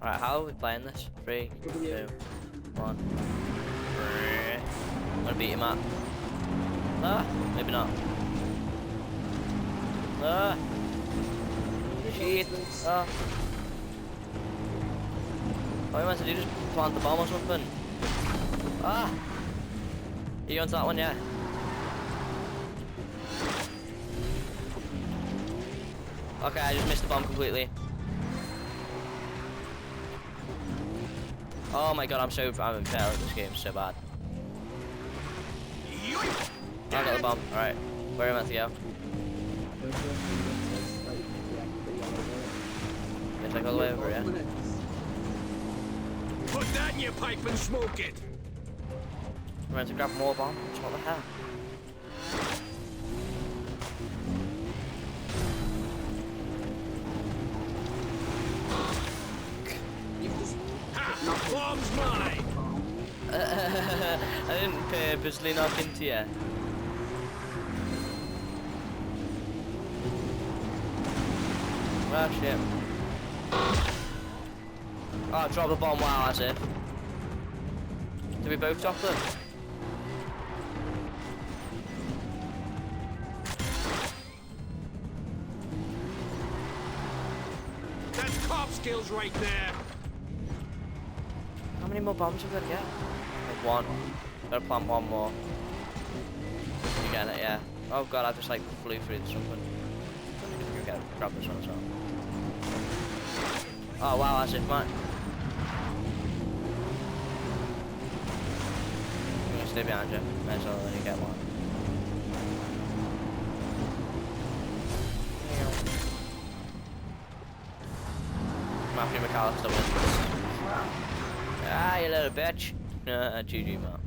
Alright, how are we playing this? 3, 2, 1. I'm gonna beat him up. Ah, maybe not. Ah, shit. Ah. What am I meant to do? Just plant the bomb or something? Ah! Are you onto that one? Yeah. Okay, I just missed the bomb completely. Oh my god, I'm failed at this game so bad. I got the bomb. Alright, where am I meant to go? It's like all the way over, yeah? Put that in your pipe and smoke it! I'm meant to grab more bombs? What the hell? Ha! Bomb's mine! I didn't purposely knock into you. Well, shit. Oh, drop the bomb, wow, as if. Did we both drop them? That's cop skills right there! How many more bombs have we got to get? Like one. Gotta plant one more. You getting it, yeah. Oh god, I just like flew through something. Grab this one as well. Oh wow, as if, man. I'm gonna stay behind you. Might as well let you get one. Matthew McAllister wins. Ah, you little bitch. GG, man.